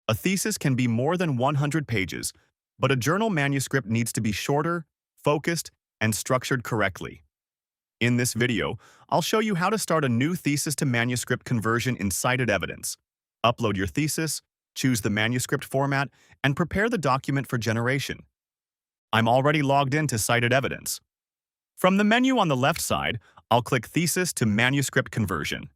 A thesis can be more than 100 pages, but a journal manuscript needs to be shorter, focused, and structured correctly. In this video, I'll show you how to start a new thesis to manuscript conversion in Cited Evidence. Upload your thesis, choose the manuscript format, and prepare the document for generation. I'm already logged into Cited Evidence. From the menu on the left side, I'll click Thesis to Manuscript Conversion.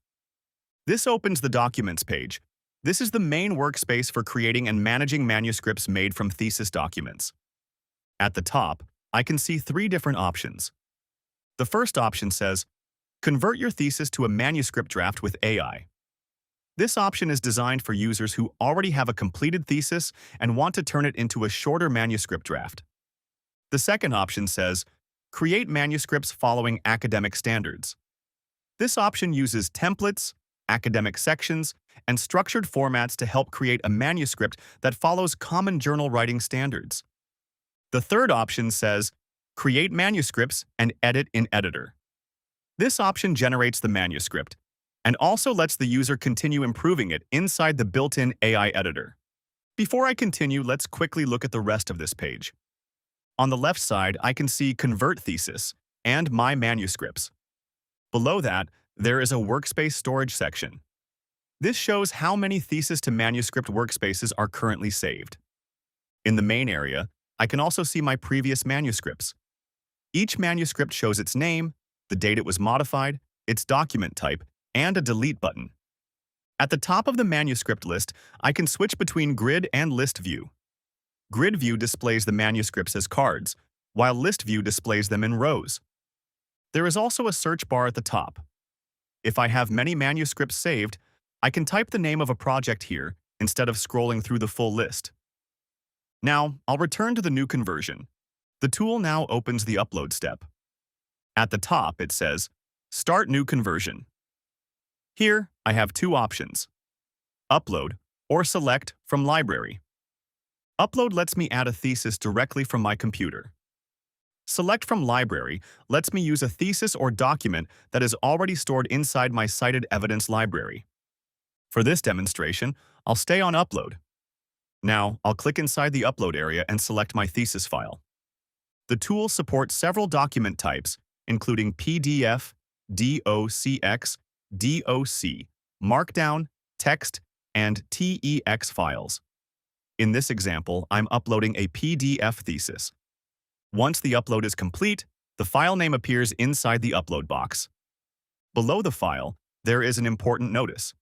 This opens the Documents page. This is the main workspace for creating and managing manuscripts made from thesis documents. At the top, I can see three different options. The first option says, Convert your thesis to a manuscript draft with AI. This option is designed for users who already have a completed thesis and want to turn it into a shorter manuscript draft. The second option says, Create manuscripts following academic standards. This option uses templates, academic sections, and structured formats to help create a manuscript that follows common journal writing standards. The third option says, Create manuscripts and edit in editor. This option generates the manuscript and also lets the user continue improving it inside the built-in AI editor. Before I continue, let's quickly look at the rest of this page. On the left side, I can see Convert Thesis and My Manuscripts. Below that, there is a Workspace Storage section. This shows how many thesis to manuscript workspaces are currently saved. In the main area, I can also see my previous manuscripts. Each manuscript shows its name, the date it was modified, its document type, and a delete button. At the top of the manuscript list, I can switch between Grid and List View. Grid View displays the manuscripts as cards, while List View displays them in rows. There is also a search bar at the top. If I have many manuscripts saved, I can type the name of a project here instead of scrolling through the full list. Now, I'll return to the new conversion. The tool now opens the upload step. At the top, it says, Start New Conversion. Here, I have two options, Upload or Select from Library. Upload lets me add a thesis directly from my computer. Select from Library lets me use a thesis or document that is already stored inside my Cited Evidence library. For this demonstration, I'll stay on Upload. Now, I'll click inside the Upload area and select my thesis file. The tool supports several document types, including PDF, DOCX, DOC, Markdown, text, and TEX files. In this example, I'm uploading a PDF thesis. Once the upload is complete, the file name appears inside the upload box. Below the file, there is an important notice.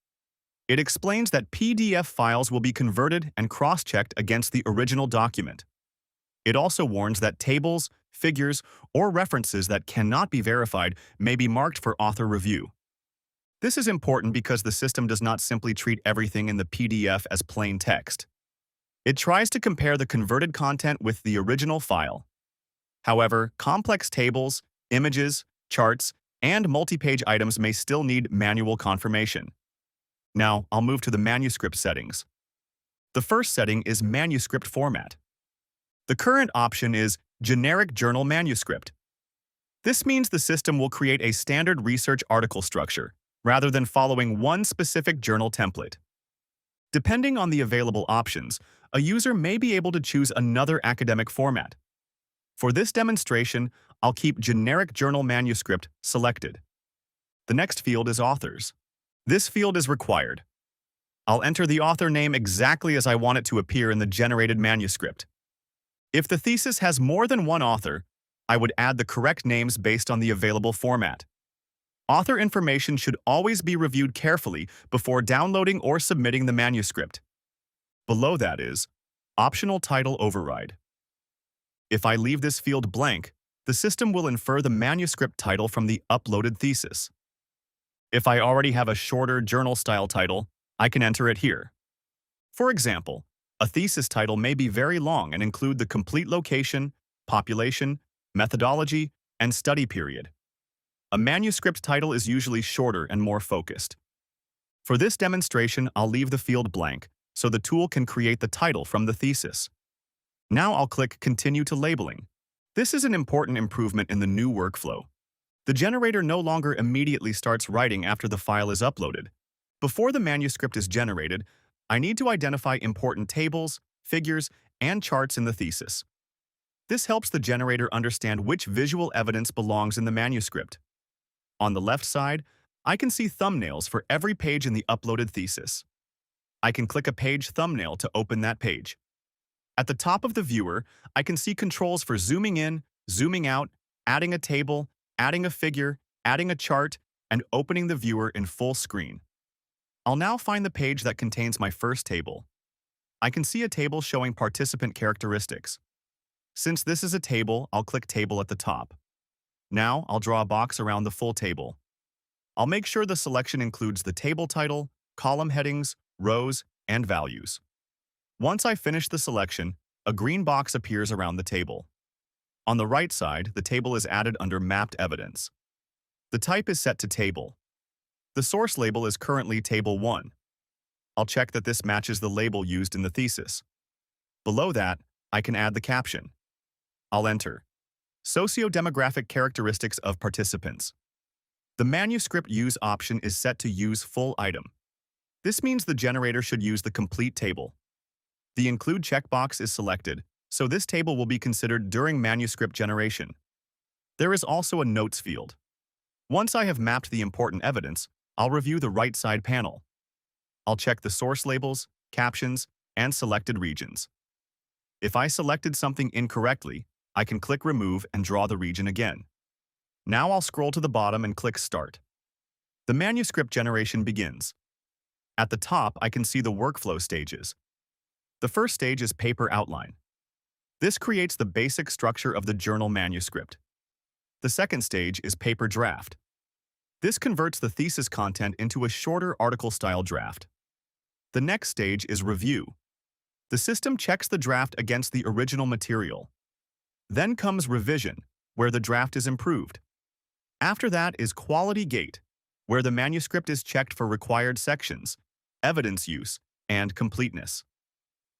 It explains that PDF files will be converted and cross-checked against the original document. It also warns that tables, figures, or references that cannot be verified may be marked for author review. This is important because the system does not simply treat everything in the PDF as plain text. It tries to compare the converted content with the original file. However, complex tables, images, charts, and multi-page items may still need manual confirmation. Now, I'll move to the manuscript settings. The first setting is Manuscript Format. The current option is Generic Journal Manuscript. This means the system will create a standard research article structure, rather than following one specific journal template. Depending on the available options, a user may be able to choose another academic format. For this demonstration, I'll keep Generic Journal Manuscript selected. The next field is Authors. This field is required. I'll enter the author name exactly as I want it to appear in the generated manuscript. If the thesis has more than one author, I would add the correct names based on the available format. Author information should always be reviewed carefully before downloading or submitting the manuscript. Below that is Optional Title Override. If I leave this field blank, the system will infer the manuscript title from the uploaded thesis. If I already have a shorter journal-style title, I can enter it here. For example, a thesis title may be very long and include the complete location, population, methodology, and study period. A manuscript title is usually shorter and more focused. For this demonstration, I'll leave the field blank, so the tool can create the title from the thesis. Now I'll click Continue to Labeling. This is an important improvement in the new workflow. The generator no longer immediately starts writing after the file is uploaded. Before the manuscript is generated, I need to identify important tables, figures, and charts in the thesis. This helps the generator understand which visual evidence belongs in the manuscript. On the left side, I can see thumbnails for every page in the uploaded thesis. I can click a page thumbnail to open that page. At the top of the viewer, I can see controls for zooming in, zooming out, adding a table, adding a figure, adding a chart, and opening the viewer in full screen. I'll now find the page that contains my first table. I can see a table showing participant characteristics. Since this is a table, I'll click Table at the top. Now, I'll draw a box around the full table. I'll make sure the selection includes the table title, column headings, rows, and values. Once I finish the selection, a green box appears around the table. On the right side, the table is added under Mapped Evidence. The type is set to Table. The source label is currently Table 1. I'll check that this matches the label used in the thesis. Below that, I can add the caption. I'll enter socio-demographic characteristics of participants. The manuscript use option is set to Use Full Item. This means the generator should use the complete table. The Include checkbox is selected, so this table will be considered during manuscript generation. There is also a Notes field. Once I have mapped the important evidence, I'll review the right side panel. I'll check the source labels, captions, and selected regions. If I selected something incorrectly, I can click Remove and draw the region again. Now I'll scroll to the bottom and click Start. The manuscript generation begins. At the top, I can see the workflow stages. The first stage is paper outline. This creates the basic structure of the journal manuscript. The second stage is paper draft. This converts the thesis content into a shorter article-style draft. The next stage is review. The system checks the draft against the original material. Then comes revision, where the draft is improved. After that is quality gate, where the manuscript is checked for required sections, evidence use, and completeness.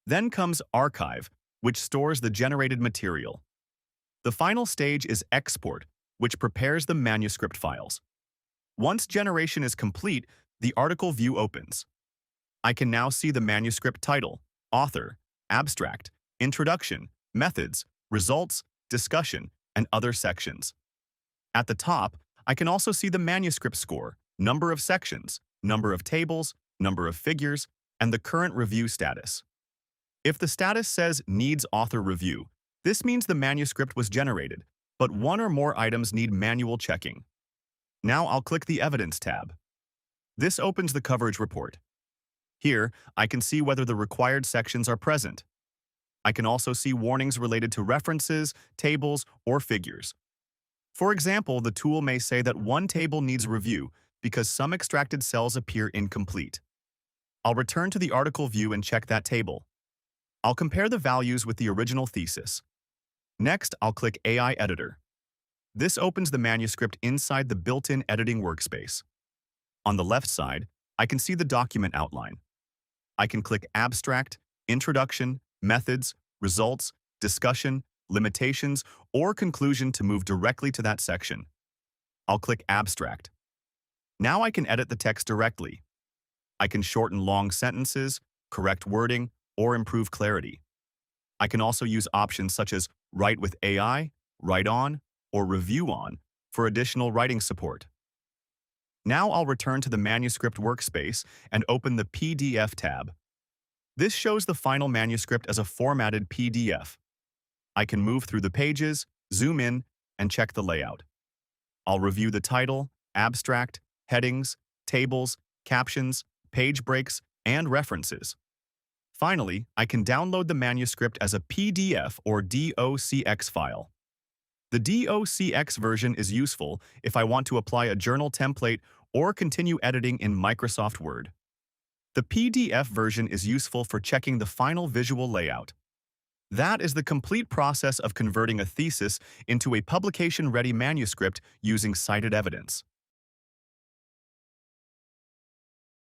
Then comes archive, which stores the generated material. The final stage is export, which prepares the manuscript files. Once generation is complete, the article view opens. I can now see the manuscript title, author, abstract, introduction, methods, results, discussion, and other sections. At the top, I can also see the manuscript score, number of sections, number of tables, number of figures, and the current review status. If the status says Needs Author Review, this means the manuscript was generated, but one or more items need manual checking. Now I'll click the Evidence tab. This opens the coverage report. Here, I can see whether the required sections are present. I can also see warnings related to references, tables, or figures. For example, the tool may say that one table needs review because some extracted cells appear incomplete. I'll return to the article view and check that table. I'll compare the values with the original thesis. Next, I'll click AI Editor. This opens the manuscript inside the built-in editing workspace. On the left side, I can see the document outline. I can click Abstract, Introduction, Methods, Results, Discussion, Limitations, or Conclusion to move directly to that section. I'll click Abstract. Now I can edit the text directly. I can shorten long sentences, correct wording, or improve clarity. I can also use options such as Write with AI, Write On, or Review On for additional writing support. Now I'll return to the manuscript workspace and open the PDF tab. This shows the final manuscript as a formatted PDF. I can move through the pages, zoom in, and check the layout. I'll review the title, abstract, headings, tables, captions, page breaks, and references. Finally, I can download the manuscript as a PDF or docx file. The docx version is useful if I want to apply a journal template or continue editing in Microsoft Word. The PDF version is useful for checking the final visual layout. That is the complete process of converting a thesis into a publication-ready manuscript using cited evidence.